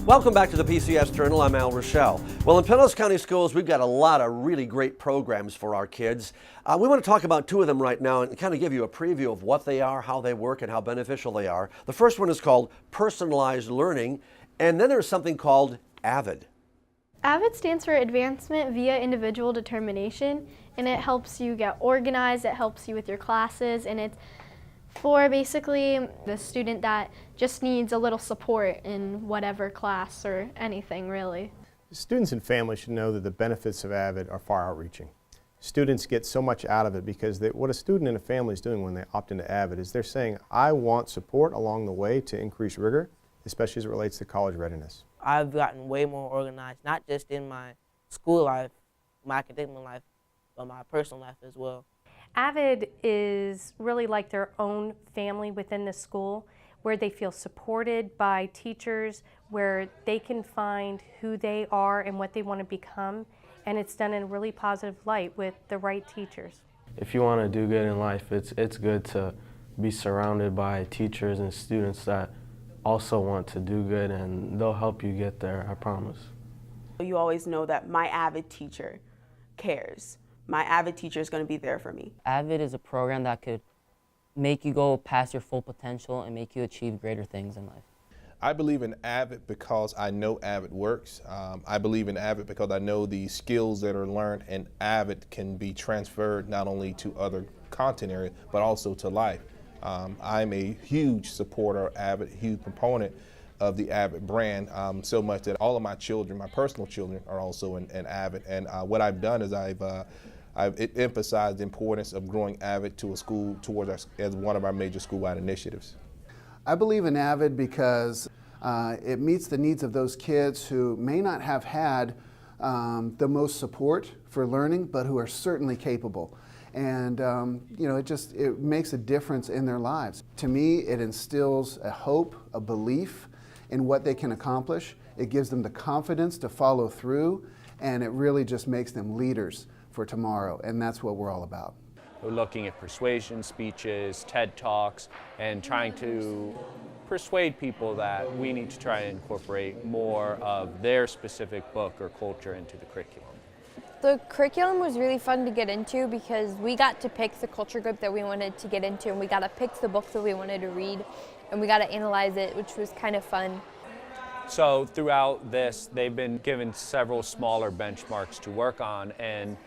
Welcome back to the PCS Journal. I'm Al Rochelle. Well, in Pinellas County Schools, we've got a lot of really great programs for our kids. We want to talk about two of them right now and kind of give you a preview of what they are, how they work, and how beneficial they are. The first one is called Personalized Learning, and then there's something called AVID. AVID stands for Advancement via Individual Determination, and it helps you get organized, it helps you with your classes, and it's for basically the student that just needs a little support in whatever class or anything really. Students and families should know that the benefits of AVID are far outreaching. Students get so much out of it because what a student and a family is doing when they opt into AVID is they're saying, I want support along the way to increase rigor, especially as it relates to college readiness. I've gotten way more organized, not just in my school life, my academic life, but my personal life as well. AVID is really like their own family within the school, where they feel supported by teachers, where they can find who they are and what they want to become, and it's done in a really positive light with the right teachers. If you want to do good in life, it's good to be surrounded by teachers and students that also want to do good, and they'll help you get there, I promise. You always know that my AVID teacher cares. My AVID teacher is going to be there for me. AVID is a program that could make you go past your full potential and make you achieve greater things in life. I believe in AVID because I know AVID works. I believe in AVID because I know the skills that are learned in AVID can be transferred not only to other content areas, but also to life. I'm a huge supporter of AVID, huge proponent of the AVID brand, so much that all of my children, my personal children, are also in AVID. And what I've done is I've emphasized the importance of growing AVID to a school as one of our major school-wide initiatives. I believe in AVID because it meets the needs of those kids who may not have had the most support for learning, but who are certainly capable. And it makes a difference in their lives. To me, it instills a hope, a belief in what they can accomplish. It gives them the confidence to follow through, and it really just makes them leaders for tomorrow, and that's what we're all about. We're looking at persuasion speeches, TED Talks, and trying to persuade people that we need to try to incorporate more of their specific book or culture into the curriculum. The curriculum was really fun to get into because we got to pick the culture group that we wanted to get into, and we got to pick the book that we wanted to read, and we got to analyze it, which was kind of fun. So throughout this, they've been given several smaller benchmarks to work on, and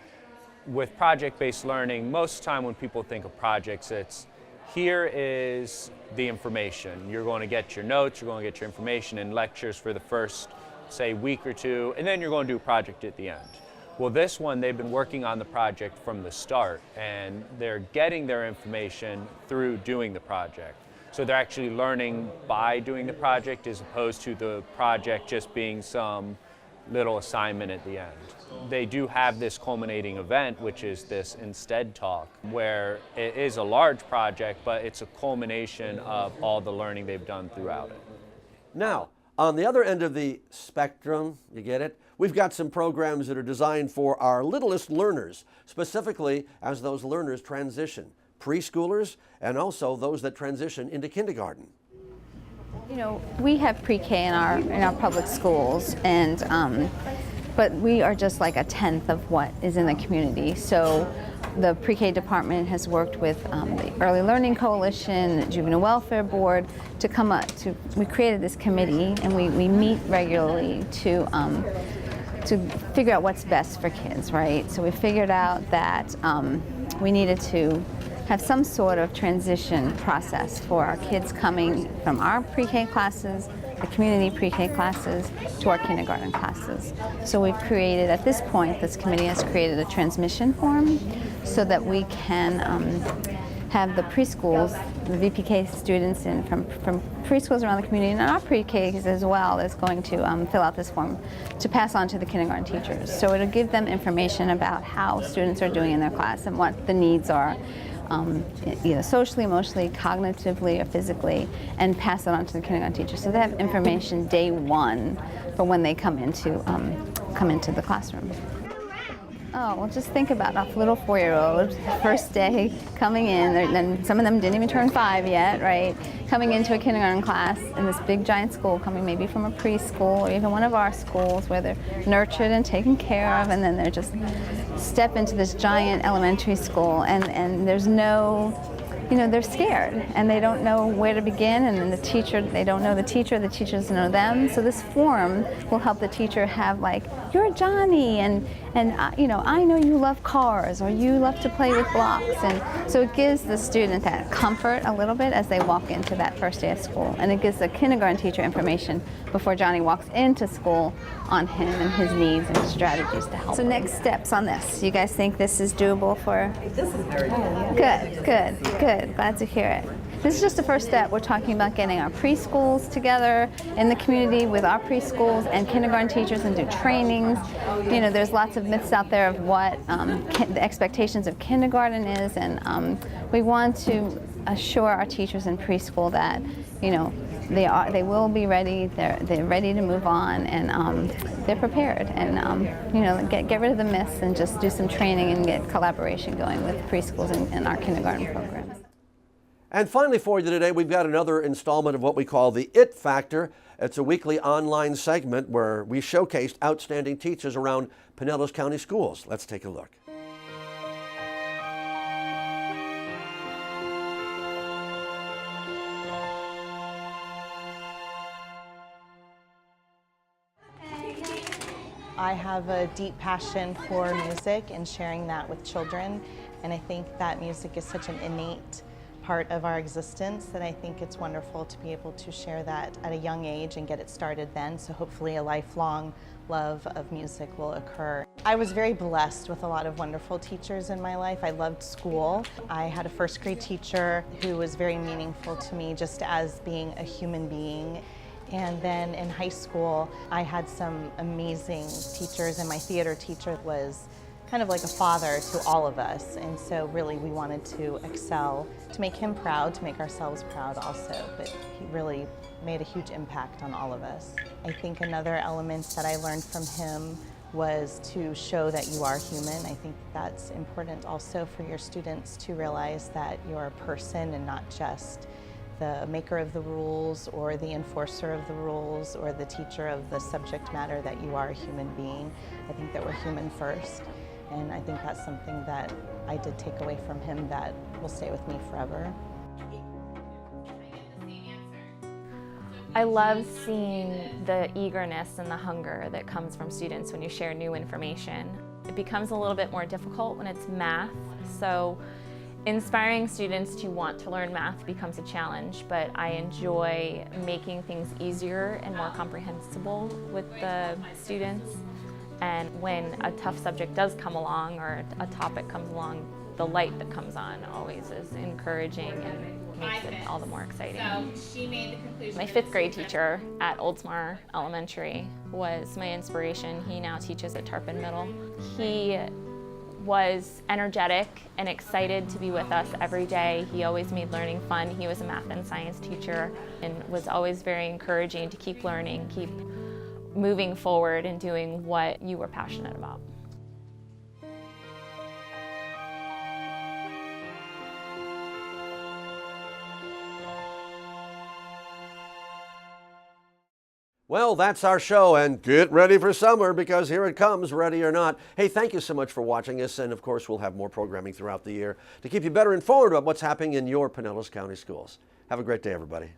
with project-based learning, most of the time when people think of projects, it's here is the information. You're going to get your notes, you're going to get your information in lectures for the first, say, week or two, and then you're going to do a project at the end. Well, this one, they've been working on the project from the start, and they're getting their information through doing the project. So they're actually learning by doing the project as opposed to the project just being some little assignment at the end. They do have this culminating event, which is this Instead Talk, where it is a large project, but it's a culmination of all the learning they've done throughout it. Now, on the other end of the spectrum, you get it? We've got some programs that are designed for our littlest learners, specifically as those learners transition, preschoolers and also those that transition into kindergarten. You know, we have pre-K in our public schools, and but we are just like a tenth of what is in the community. So the pre-K department has worked with the Early Learning Coalition, the Juvenile Welfare Board to come up to. We created this committee, and we meet regularly to figure out what's best for kids, right? So we figured out that we needed to have some sort of transition process for our kids coming from our pre-K classes, the community pre-K classes, to our kindergarten classes. So we've created, at this point, this committee has created a transmission form so that we can have the preschools, the VPK students from preschools around the community, and our pre-Ks as well, is going to fill out this form to pass on to the kindergarten teachers. So it'll give them information about how students are doing in their class and what the needs are, either socially, emotionally, cognitively, or physically, and pass it on to the kindergarten teacher. So they have information day one for when they come into the classroom. Oh, well, just think about a little 4-year-old, first day coming in, and some of them didn't even turn 5 yet, right? Coming into a kindergarten class in this big giant school, coming maybe from a preschool or even one of our schools where they're nurtured and taken care of, and then they're just step into this giant elementary school, and there's no, you know, they're scared and they don't know where to begin, and then the teacher, they don't know the teacher doesn't know them. So this form will help the teacher have like, you're Johnny, and you know, I know you love cars, or you love to play with blocks. And so it gives the student that comfort a little bit as they walk into that first day of school. And it gives the kindergarten teacher information before Johnny walks into school on him and his needs and strategies to help. So next steps on this. You guys think this is doable for? This is very good. Good. Glad to hear it. This is just the first step. We're talking about getting our preschools together in the community with our preschools and kindergarten teachers and do trainings. You know, there's lots of myths out there of what the expectations of kindergarten is, and we want to assure our teachers in preschool that, you know, they will be ready. They're ready to move on, and they're prepared. And you know, get rid of the myths and just do some training and get collaboration going with preschools and our kindergarten programs. And finally for you today, we've got another installment of what we call the IT Factor. It's a weekly online segment where we showcased outstanding teachers around Pinellas County Schools. Let's take a look. I have a deep passion for music and sharing that with children, and I think that music is such an innate part of our existence that I think it's wonderful to be able to share that at a young age and get it started then, so hopefully a lifelong love of music will occur. I was very blessed with a lot of wonderful teachers in my life. I loved school. I had a first grade teacher who was very meaningful to me just as being a human being. And then in high school, I had some amazing teachers, and my theater teacher was kind of like a father to all of us. And so really we wanted to excel, to make him proud, to make ourselves proud also. But he really made a huge impact on all of us. I think another element that I learned from him was to show that you are human. I think that's important also for your students to realize that you're a person and not just the maker of the rules or the enforcer of the rules or the teacher of the subject matter, that you are a human being. I think that we're human first. And I think that's something that I did take away from him that will stay with me forever. I love seeing the eagerness and the hunger that comes from students when you share new information. It becomes a little bit more difficult when it's math, so inspiring students to want to learn math becomes a challenge, but I enjoy making things easier and more comprehensible with the students. And when a tough subject does come along or a topic comes along, the light that comes on always is encouraging and makes it all the more exciting. My 5th grade teacher at Oldsmar Elementary was my inspiration. He now teaches at Tarpon Middle. He was energetic and excited to be with us every day. He always made learning fun. He was a math and science teacher and was always very encouraging to keep learning, keep moving forward and doing what you were passionate about. Well, that's our show, and get ready for summer because here it comes, ready or not. Hey, thank you so much for watching us, and of course we'll have more programming throughout the year to keep you better informed about what's happening in your Pinellas County Schools. Have a great day, everybody.